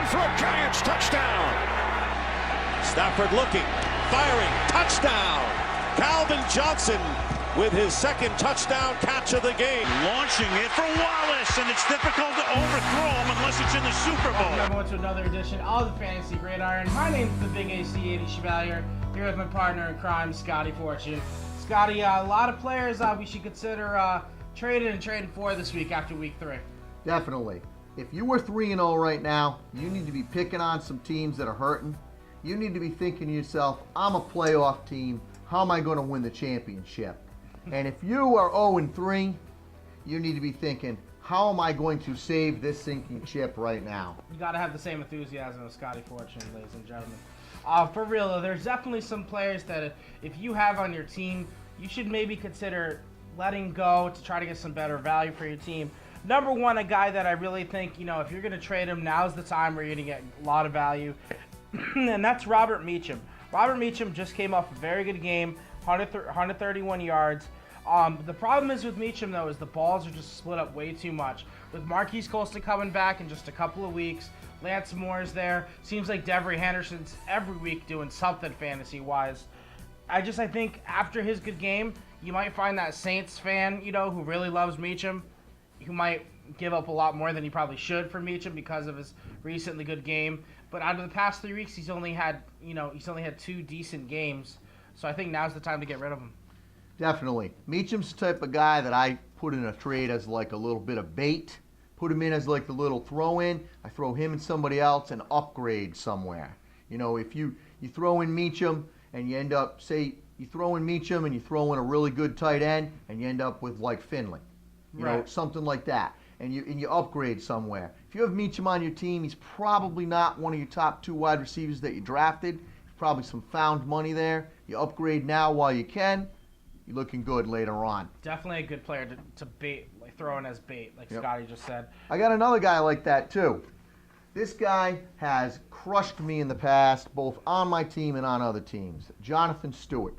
for a Giants touchdown. Stafford looking, firing, touchdown. Calvin Johnson with his second touchdown catch of the game. Launching it for Wallace, and it's difficult to overthrow him unless it's in the Super Bowl. Welcome everyone to another edition of the Fantasy Gridiron. My name is the Big AC 80 Chevalier, here with my partner in crime, Scotty Fortune. Scotty, a lot of players we should consider trading for this week after week 3. Definitely. If you were 3-0 right now, you need to be picking on some teams that are hurting. You need to be thinking to yourself, I'm a playoff team. How am I going to win the championship? And if you are 0-3, you need to be thinking, how am I going to save this sinking ship right now? You got to have the same enthusiasm as Scotty Fortune, ladies and gentlemen. For real, though, there's definitely some players that if you have on your team, you should maybe consider letting go to try to get some better value for your team. Number one, a guy that I really think, if you're going to trade him, now's the time where you're going to get a lot of value, and that's Robert Meacham. Robert Meacham just came off a very good game, 131 yards. The problem is with Meacham, though, is the balls are just split up way too much. With Marquise Colston coming back in just a couple of weeks, Lance Moore's there. Seems like Devery Henderson's every week doing something fantasy-wise. I think after his good game, you might find that Saints fan, who really loves Meacham, who might give up a lot more than he probably should for Meacham because of his recently good game. But out of the past 3 weeks, he's only had 2 decent games. So I think now's the time to get rid of him. Definitely. Meacham's the type of guy that I put in a trade as like a little bit of bait. Put him in as like the little throw-in. I throw him and somebody else and upgrade somewhere. If you throw in Meacham and you end up, say, you throw in Meacham and you throw in a really good tight end and you end up with like Finley. Something like that. And you upgrade somewhere. If you have Meacham on your team, he's probably not one of your top 2 wide receivers that you drafted. There's probably some found money there. You upgrade now while you can. You're looking good later on. Definitely a good player to bait, like throw in as bait, like Scotty just said. I got another guy like that too. This guy has crushed me in the past, both on my team and on other teams. Jonathan Stewart.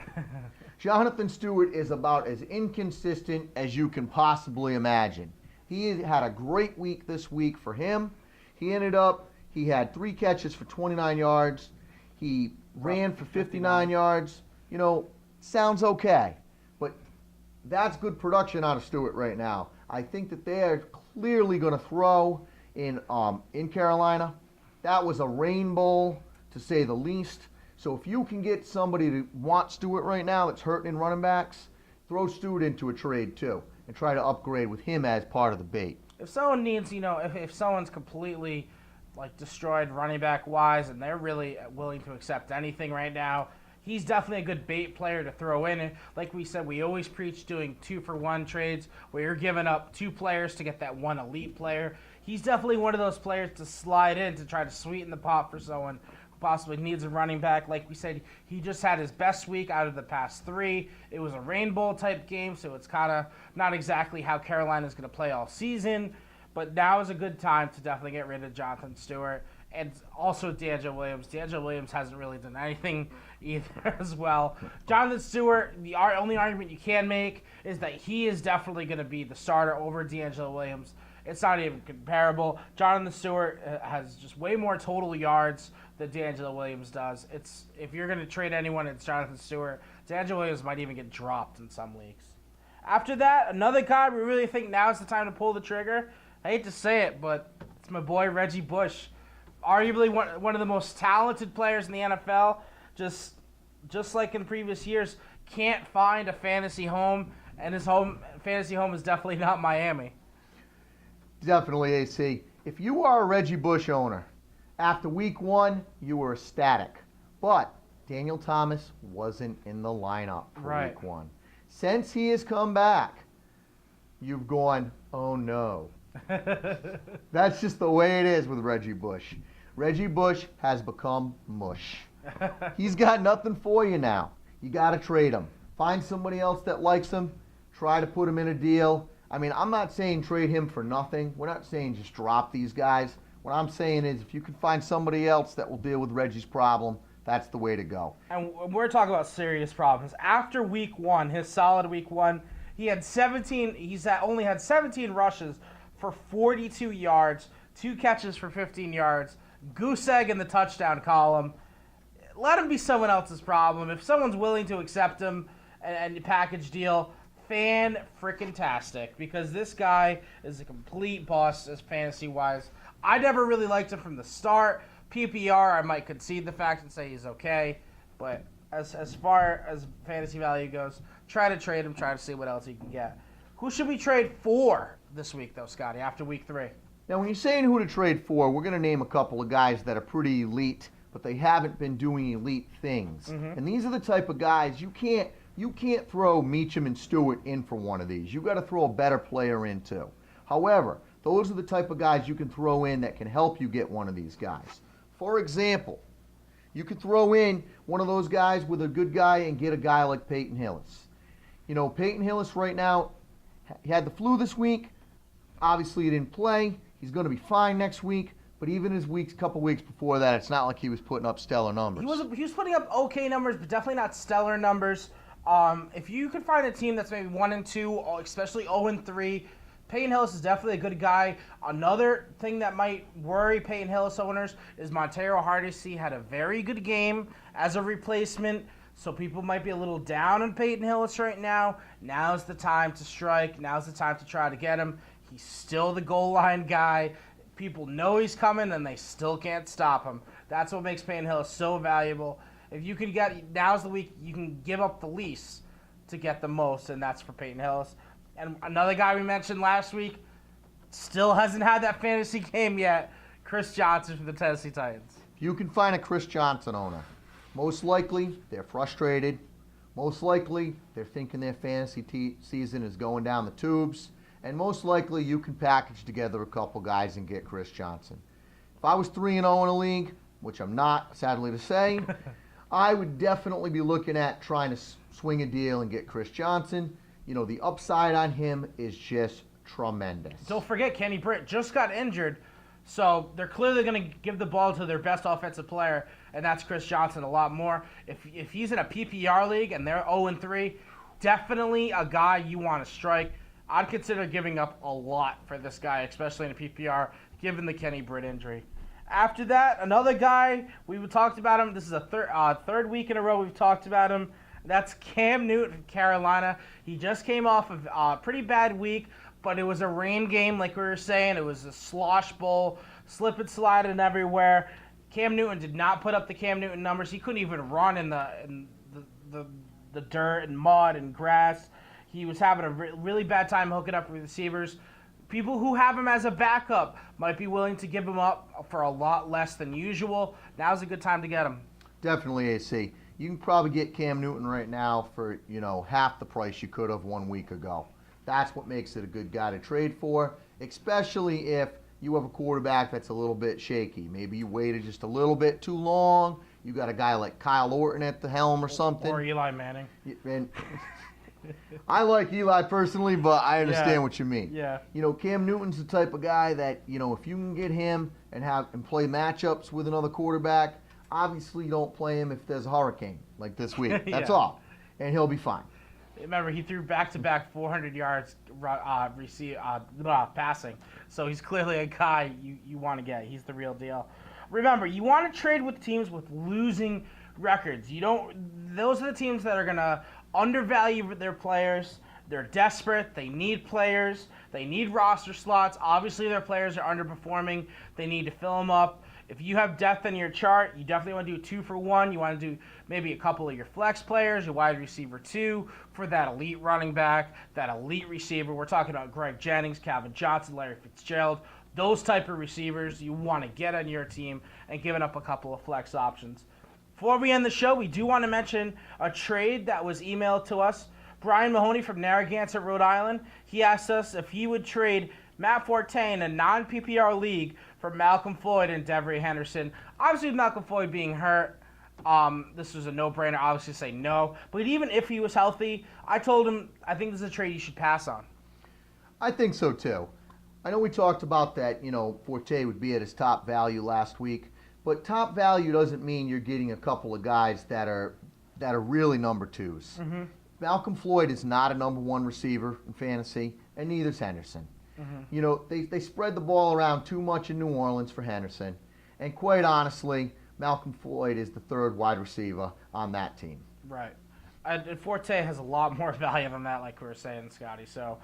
Jonathan Stewart is about as inconsistent as you can possibly imagine. He had a great week this week for him. He had 3 catches for 29 yards. He ran for 59 yards. Sounds okay. But that's good production out of Stewart right now. I think that they are clearly going to throw in Carolina. That was a rain bowl, to say the least. So if you can get somebody to want Stewart right now that's hurting in running backs, throw Stewart into a trade too and try to upgrade with him as part of the bait. If someone needs, if someone's completely destroyed running back wise and they're really willing to accept anything right now, he's definitely a good bait player to throw in. And like we said, we always preach doing 2-for-1 trades where you're giving up 2 players to get that one elite player. He's definitely one of those players to slide in to try to sweeten the pot for someone who possibly needs a running back. Like we said, he just had his best week out of the past 3. It was a rainbow type game, so it's kind of not exactly how Carolina's going to play all season. But now is a good time to definitely get rid of Jonathan Stewart. And also D'Angelo Williams. D'Angelo Williams hasn't really done anything either as well. Jonathan Stewart, the only argument you can make is that he is definitely going to be the starter over D'Angelo Williams. It's not even comparable. Jonathan Stewart has just way more total yards than D'Angelo Williams does. If you're going to trade anyone, it's Jonathan Stewart. D'Angelo Williams might even get dropped in some leagues. After that, another guy we really think now is the time to pull the trigger. I hate to say it, but it's my boy Reggie Bush. Arguably one of the most talented players in the NFL, just like in previous years, can't find a fantasy home, and his fantasy home is definitely not Miami. Definitely, AC. If you are a Reggie Bush owner, after week 1, you were ecstatic. But Daniel Thomas wasn't in the lineup for week 1. Since he has come back, you've gone, oh no. That's just the way it is with Reggie Bush. Reggie Bush has become mush. He's got nothing for you now. You got to trade him. Find somebody else that likes him. Try to put him in a deal. I mean, I'm not saying trade him for nothing. We're not saying just drop these guys. What I'm saying is if you can find somebody else that will deal with Reggie's problem, that's the way to go. And we're talking about serious problems. After week 1, his solid week 1, he had 17. Only had 17 rushes for 42 yards, 2 catches for 15 yards. goose egg in the touchdown column. Let him be someone else's problem. If someone's willing to accept him and package deal, fan-frickin-tastic, because this guy is a complete boss as fantasy-wise. I never really liked him from the start. PPR, I might concede the fact and say he's okay, but as far as fantasy value goes, try to trade him, try to see what else he can get. Who should we trade for this week, though, Scotty, after week 3? Now, when you're saying who to trade for, we're going to name a couple of guys that are pretty elite, but they haven't been doing elite things. And these are the type of guys you can't throw Meacham and Stewart in for one of these. You've got to throw a better player in, too. However, those are the type of guys you can throw in that can help you get one of these guys. For example, you could throw in one of those guys with a good guy and get a guy like Peyton Hillis. You know, Peyton Hillis right now, he had the flu this week. Obviously, he didn't play. He's going to be fine next week. But even his couple weeks before that, it's not like he was putting up stellar numbers. He was putting up okay numbers, but definitely not stellar numbers. If you could find a team that's maybe 1-2, especially 0-3, Peyton Hillis is definitely a good guy. Another thing that might worry Peyton Hillis owners is Montero Hardesty had a very good game as a replacement, so people might be a little down on Peyton Hillis right now. Now's the time to strike. Now's the time to try to get him. He's still the goal line guy. People know he's coming, and they still can't stop him. That's what makes Peyton Hillis so valuable. If you can now's the week you can give up the least to get the most, and that's for Peyton Hillis. And another guy we mentioned last week still hasn't had that fantasy game yet, Chris Johnson from the Tennessee Titans. If you can find a Chris Johnson owner, most likely they're frustrated. Most likely they're thinking their fantasy season is going down the tubes. And most likely you can package together a couple guys and get Chris Johnson. If I was 3-0 in a league, which I'm not, sadly to say, I would definitely be looking at trying to swing a deal and get Chris Johnson. You know, the upside on him is just tremendous. Don't forget, Kenny Britt just got injured, so they're clearly going to give the ball to their best offensive player, and that's Chris Johnson a lot more. If he's in a PPR league and they're 0-3, definitely a guy you want to strike. I'd consider giving up a lot for this guy, especially in a PPR, given the Kenny Britt injury. After that, another guy, we've talked about him. This is a third week in a row we've talked about him. That's Cam Newton from Carolina. He just came off of a pretty bad week, but it was a rain game, like we were saying. It was a slosh bowl, slip and sliding everywhere. Cam Newton did not put up the Cam Newton numbers. He couldn't even run in the dirt and mud and grass. He was having a really bad time hooking up with receivers. People who have him as a backup might be willing to give him up for a lot less than usual. Now's a good time to get him. Definitely, AC. You can probably get Cam Newton right now for, half the price you could have 1 week ago. That's what makes it a good guy to trade for, especially if you have a quarterback that's a little bit shaky. Maybe you waited just a little bit too long. You got a guy like Kyle Orton at the helm or something. Or Eli Manning. And I like Eli personally, but I understand what you mean. Yeah. Cam Newton's the type of guy that, if you can get him and play matchups with another quarterback, obviously you don't play him if there's a hurricane like this week. That's all. And he'll be fine. Remember, he threw back-to-back 400 yards passing. So he's clearly a guy you want to get. He's the real deal. Remember, you want to trade with teams with losing records. Those are the teams that are going to undervalue their players. They're desperate. They need players. They need roster slots. Obviously, their players are underperforming. They need to fill them up. If you have depth in your chart, you definitely want to do 2 for 1. You want to do maybe a couple of your flex players, your wide receiver 2 for that elite running back, that elite receiver. We're talking about Greg Jennings, Calvin Johnson, Larry Fitzgerald. Those type of receivers you want to get on your team and giving up a couple of flex options. Before we end the show, we do want to mention a trade that was emailed to us. Brian Mahoney from Narragansett, Rhode Island, he asked us if he would trade Matt Forte in a non-PPR league for Malcolm Floyd and Devery Henderson. Obviously, with Malcolm Floyd being hurt, this was a no-brainer. Obviously, say no. But even if he was healthy, I told him I think this is a trade you should pass on. I think so, too. I know we talked about that, Forte would be at his top value last week. But top value doesn't mean you're getting a couple of guys that are really number 2s. Mm-hmm. Malcolm Floyd is not a number 1 receiver in fantasy, and neither's Henderson. Mm-hmm. They spread the ball around too much in New Orleans for Henderson. And quite honestly, Malcolm Floyd is the third wide receiver on that team. Right. And Forte has a lot more value than that, like we were saying, Scotty. So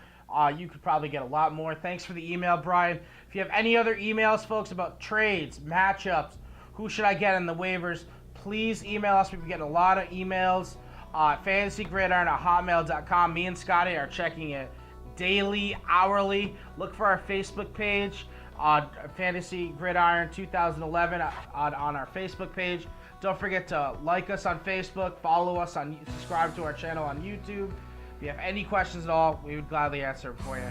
you could probably get a lot more. Thanks for the email, Brian. If you have any other emails, folks, about trades, matchups, who should I get in the waivers, please email us. We've been getting a lot of emails. FantasyGridiron@hotmail.com. Me and Scotty are checking it daily, hourly. Look for our Facebook page, Fantasy Gridiron 2011 on our Facebook page. Don't forget to like us on Facebook, follow us subscribe to our channel on YouTube. If you have any questions at all, we would gladly answer them for you.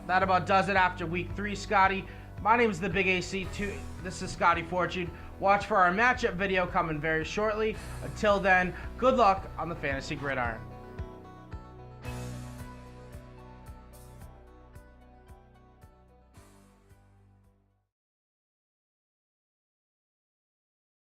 That about does it after week 3, Scotty. My name is the Big AC2. This is Scotty Fortune. Watch for our matchup video coming very shortly. Until then, good luck on the Fantasy Gridiron.